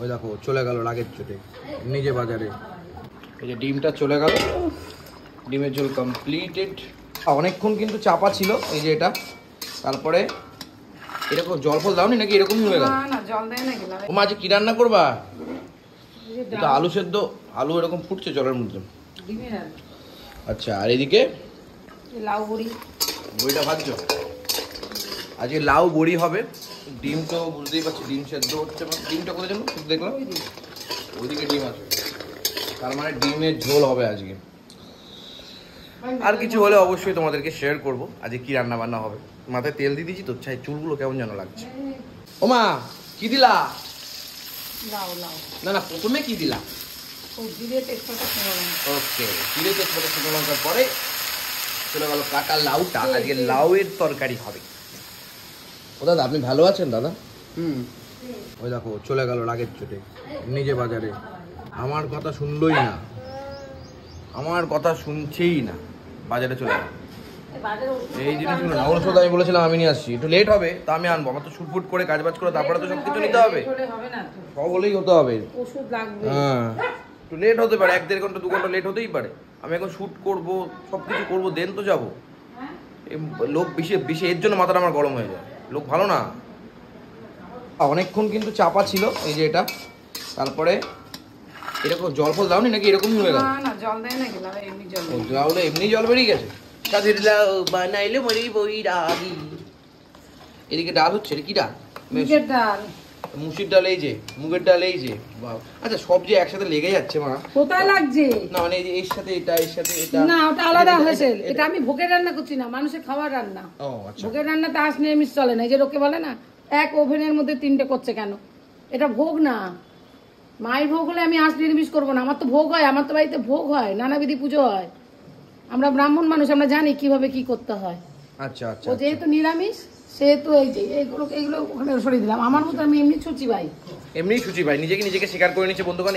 ওই দেখো চলে গেল রাগের চোটে নিজে বাজারে। এই যে ডিমটা চলে গেল, ডিমের ঝোল কমপ্লিটেড। অনেকক্ষণ কিন্তু চাপা ছিল এই যে এটা। তারপরে এরকম জল ফল দাওনি নাকি এরকমই হয়ে গেল? না জল দেয় না গেলাম। ও মা আজকে কি রান্না করবা? এটা আলু সেদ্ধ, আলু এরকম ফুটছে জলের মধ্যে। আচ্ছা, আর এদিকে লাউ বড়ি, বড়িটা ভাজছো? আজকে লাউ বড়ি হবে। ডিম তো বুঝতেই পারছি ডিম সেদ্ধ হচ্ছে। ডিমটা কোথায় জানো দেখলাম ওইদিকে ডিম আছে, তার মানে ডিমের ঝোল হবে আজকে। আর কিছু হলে অবশ্যই তোমাদেরকে শেয়ার করবো আজকে কি রান্না বান্না হবে। মাথায় তেল দিয়ে দিয়েছি তো, চাই চুলগুলো কেমন যেন লাগছে। ও মা কি দিলা? লাউ লাউ না না, প্রথমে কি দিলা? জিরে তেজপাতা শুকনো লঙ্কা। ওকে, জিরে তেজপাতা শুকনো লঙ্কার পরে চলে গেল কাটা লাউটা। আজকে লাউয়ের তরকারি হবে। ও দাদা আপনি ভালো আছেন দাদা? ওই দেখো চলে গেল রাগের চোটে নিজে বাজারে। আমার কথা শুনলই না, আমার কথা শুনছেই না, বাজারে চলে গেল। এই জিনিসগুলো না ওর সাথে আমি বলেছিলাম আমি নিয়ে আসছি, একটু লেট হবে তা আমি আনবো। আমার তো শুটফুট করে কাজবাজ করে তারপরে তো সব কিছু নিতে হবে, সব হলেই হতে হবে। হ্যাঁ একটু লেট হতে পারে, 1-1.5 ঘন্টা 2 ঘন্টা লেট হতেই পারে। আমি এখন শ্যুট করবো, সব কিছু করবো, দেন তো যাবো। লোক বেশি বেশি এর জন্য মাথাটা আমার গরম হয়ে যায়, লোক ভালো না। অনেকক্ষণ কিন্তু চাপা ছিল এই যে এটা। তারপরে এরকম জল ফল দাওনি নাকি এরকমই হয়ে গেল? না জল দেয় না গেলাম, এমনি জল। লাউলে এমনি জল বেরিয়ে গেছে। কাজের লাউ বানাইলে মরি বই রাগি। এদিকে ডাল হচ্ছে, এটা কি ডাল? মুগের ডাল। মুসুর ডাল এই যে, মুগের ডাল এই যে। আচ্ছা সব যে একসাথে লেগে যাচ্ছে মা? কোথায় লাগছে? না মানে এই যে এর সাথে এটা, এর সাথে এটা। না ওটা আলাদা হয়েছে। এটা আমি ভোগের রান্না করছি না, মানুষের খাওয়ার রান্না। ও আচ্ছা। ভোগের রান্নাতে আঁশ নিরামিষ চলে না। এই যে লোকে বলে না এক ওভেনের মধ্যে 3টে করছে কেন, এটা ভোগ না। মায়ের ভোগ হলে আমি আঁশ নিরামিষ করবো না। আমার তো ভোগ হয়, আমার তো বাড়িতে ভোগ হয়, নানাবিধি পুজো হয়। আমরা ব্রাহ্মণ মানুষ, আমরা জানি কিভাবে কি করতে হয়। আচ্ছা আচ্ছা। ও যেহেতু নিরামিষ সেহেতু এই যে এইগুলো ওখানে সরিয়ে দিলাম। আমার মতো আমি এমনি ছুচি ভাই, এমনি সুচি ভাই নিজেকে স্বীকার করে নিচ্ছে বন্ধুগণ।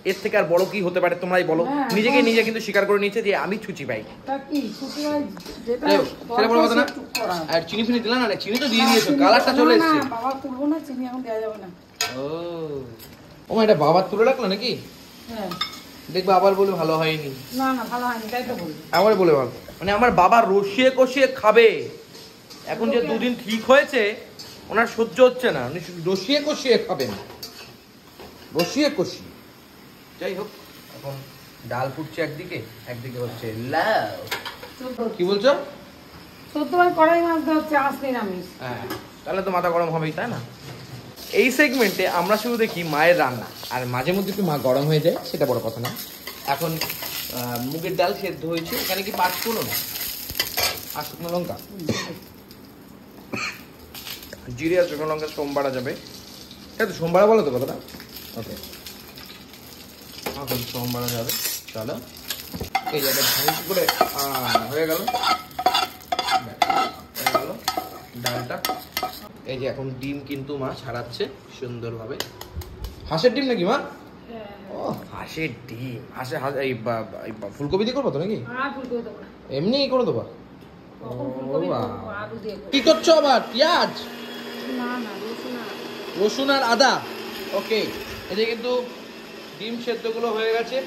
এর থেকে আর বড় কি হতে পারে তোমরাই বলো। নিজে কিন্তু স্বীকার করে নিচ্ছে যে আমি ছুচি ভাই। তা কি ছুচি ভাই যেটা সেটা বড় কথা না। আর চিনি ফিনি দিলা না? চিনি তো দিয়ে দিয়েছো, কালারটা চলে এসেছে। না বাবা তুলবো না, চিনি এখন দেওয়া যাবে না। ও মা এটা বাবার তুলে রাখলো নাকি? হ্যাঁ দেখবে আবার বলে ভালো হয়নি। না না ভালো হয়নি, তাই তো বলি। আবার বলে ভালো মানে আমার বাবা রসিয়ে কষিয়ে খাবে। এখন যে 2 দিন ঠিক হয়েছে ওনার সহ্য হচ্ছে না, উনি রসিয়ে কষিয়ে খাবেন, রসিয়ে কষিয়ে। যাই হোক, এখন ডাল ফুটছে একদিকে, একদিকে হচ্ছে লাউ। কি বলছো? সত্যি কড়াই মাছ দেওয়া হচ্ছে আঁশ নিরামিষ। হ্যাঁ তাহলে তো মাথা গরম হবেই, তাই না? এই সেগমেন্টে আমরা শুধু দেখি মায়ের রান্না, আর মাঝে মধ্যে একটু মা গরম হয়ে যায়, সেটা বড় কথা না। এখন মুগের ডাল সেদ্ধ হয়েছে, এখানে কি 5 ফোড়ন আর শুকনো লঙ্কা, জিরে আর শুকনো লঙ্কা সোমবারা যাবে। তাই তো সোমবারা বলো তো কথাটা? ওকে এখন সোমবারা যাবে। চলো এই জায়গায় ভালো করে হয়ে গেল ডালটা। এই যে এখন ডিম কিন্তু মা ছাড়াচ্ছে সুন্দরভাবে। হাঁসের ডিম নাকি মা? ও হাঁসের ডিম, এই ফুলকপি দিয়ে করবো তো নাকি? এমনি করে দেবো? কি করছো আবার? পেঁয়াজ, রসুন আর আদা। ওকে, এই যে কিন্তু ডিম সেদ্ধগুলো হয়ে গেছে,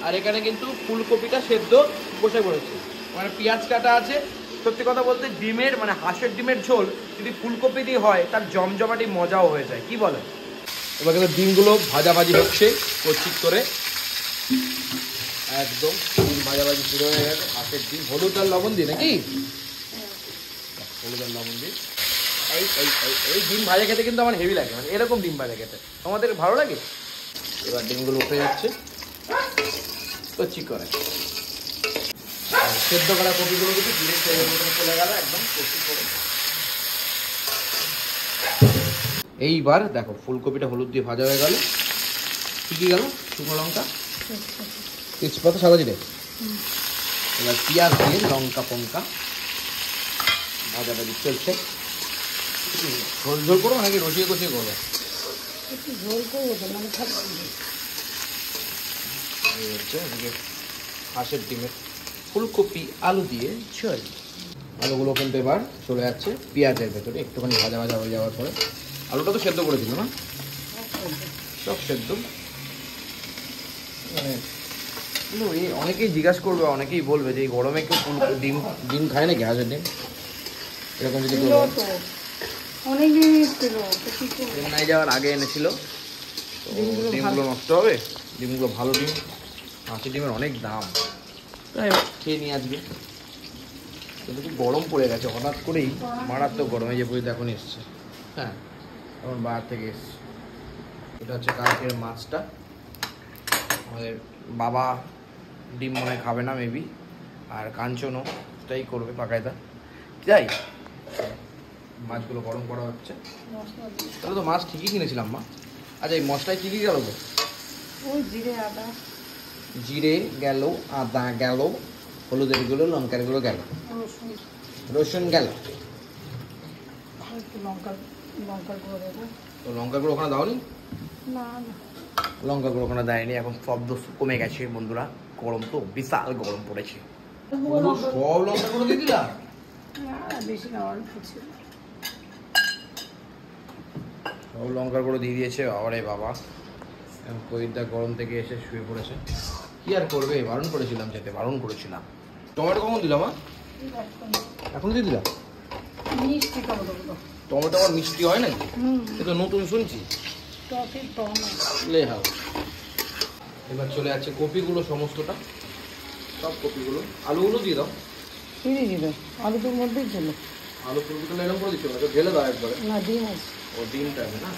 আর এখানে কিন্তু ফুলকপিটা সেদ্ধ বসে পড়েছে, মানে পেঁয়াজ কাটা আছে। সত্যি কথা বলতে ডিমের মানে হাঁসের ডিমের ঝোল যদি ফুলকপি দিয়ে হয় তার জমজমাটি মজাও হয়ে যায়, কি বলে? এবার কিন্তু ডিমগুলো ভাজাভাজি হচ্ছে কচিক করে, একদম ডিম ভাজাভাজি শুরু হয়ে গেছে। হাঁসের ডিম হলুদ আর লবণ দিয়ে নাকি? হলুদ আর লবণ দিয়ে এই ডিম ভাজা খেতে কিন্তু আমার হেভি লাগে, মানে এরকম ডিম ভাজা খেতে তোমাদের ভালো লাগে? এবার ডিমগুলো উঠে যাচ্ছে কচি করে, সেদ্ধ করা কপিগুলো কিন্তু ডিরেক্ট চলে গেল একদম কচি করে। এইবার দেখো ফুলকপিটা হলুদ দিয়ে ভাজা হয়ে গেল। কি গেল? শুকনো লঙ্কা, তেজপাতা, সাদা জিরে। এবার পেঁয়াজ দিয়ে লঙ্কা পঙ্কা ভাজাভাজি চলছে। ঝোল ঝোল করবো নাকি রসিয়ে কষিয়ে করবো? ঝোল করবো হাঁসের ডিমের ফুলকপি আলু দিয়ে ঝোল। আলুগুলো কিন্তু এবার চলে যাচ্ছে পেঁয়াজের ভেতরে, একটুখানি ভাজা ভাজা হয়ে যাওয়ার পরে। আলুটা তো সেদ্ধ করে দিল না? সব সেদ্ধ। মানে কিন্তু এই অনেকেই জিজ্ঞাসা করবে, অনেকেই বলবে যে এই গরমে কেউ ডিম ডিম খায় না, গ্যাসের ডিম এরকম যদি ছিল তো অনেক দিন ছিল তো কি করবো? চেন্নাই যাওয়ার আগে এনেছিল। তো ডিমগুলো নষ্ট হবে, ডিমগুলো ভালো ডিম, হাঁসের ডিমের অনেক দাম, তাই খেয়ে নিয়ে আজকে। কিন্তু খুব গরম পড়ে গেছে হঠাৎ করেই, মারাত্মক গরম। এই যে বুঝতে এখন এসছে, হ্যাঁ এখন বাইরে থেকে এসছে। এটা হচ্ছে কালকের মাছটা। আমাদের বাবা ডিম মনে হয় খাবে না মেবি, আর কাঞ্চনও তাই করবে পাকায়দা। যাই, মাছগুলো গরম করা হচ্ছে। তাহলে তো মাছ ঠিকই কিনেছিলাম মা। আচ্ছা এই মশলায় কী কী গেল গো? ওই জিরে আদা, জিরে গেল, আদা গেল, হলুদের গুঁড়ো, লঙ্কার গুঁড়ো গেল, রসুন, রসুন গেল। একটু লঙ্কার গুঁড়ো দেবো। তো লঙ্কা গুঁড়ো ওখানে দাওনি? না না, লঙ্কা গুঁড়ো ওখানে দেয়নি। এখন শব্দ কমে গেছে বন্ধুরা, গরম তো বিশাল গরম পড়েছে। সব লঙ্কা গুঁড়ো দিয়ে দিলাম? বেশি না, অল্প ছিল। সব লঙ্কার গুঁড়ো দিয়ে দিয়েছে। আরে বাবা, এখন কবিরদা গরম থেকে এসে শুয়ে পড়েছে। কি আর করবে, বারণ করেছিলাম যেতে, বারণ করেছিলাম। টমেটো কখন দিলাম মা? এখন দিয়ে দিলাম? মিষ্টি টমেটো। টমেটো আবার মিষ্টি হয় নাকি? এ তো নতুন শুনছি। টকের টমেটো লে হাও। এবার চলে যাচ্ছে কপিগুলো, সমস্তটা, সব কপিগুলো। আলুগুলো দিয়ে দাও। কি দিয়ে দিল? আলু তোর মধ্যেই ছিল। আলু ফুলকপিগুলো এরকম করে দিচ্ছ না তো, ঢেলে দাও একবারে। না, ডিম আছে। ও ডিমটা আছে না।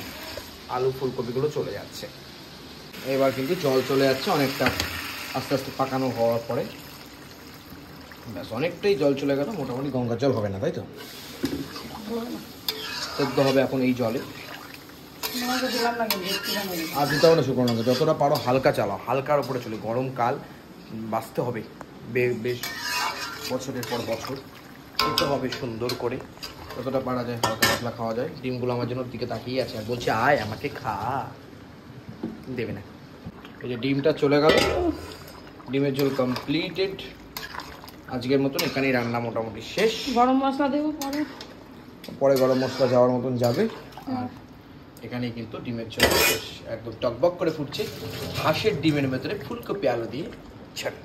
আলু ফুলকপিগুলো চলে যাচ্ছে। এবার কিন্তু জল চলে যাচ্ছে অনেকটা, আস্তে আস্তে পাকানো হওয়ার পরে। ব্যাস অনেকটাই জল চলে গেল, মোটামুটি গঙ্গার জল হবে না, তাই তো? সেদ্ধ হবে এখন এই জলে। দিলাম না কিন্তু, দিলাম না। আর দিতে হবে না শুকনো লঙ্কা, যতটা পারো হালকা চালাও, হালকার উপরে চলে। গরমকাল, বাঁচতে হবে বেশ বছরের পর বছর, খেতে হবে সুন্দর করে, যতটা পারা যায় হালকা পাতলা খাওয়া যায়। ডিমগুলো আমার জন্য দিকে তাকিয়ে আছে আর বলছে আয় আমাকে খা, দেবে না। এই যে ডিমটা চলে গেল, ডিমের ঝোল কমপ্লিটেড। আজকের মতন এখানেই রান্না মোটামুটি শেষ। গরম মশলা দেবো পরে। পরে গরম মশলা যাওয়ার মতন যাবে। আর এখানেই কিন্তু ডিমের ঝোল শেষ, একদম টকবক করে ফুটছে। হাঁসের ডিমের ভেতরে ফুলকপি আলু দিয়ে ছাড়।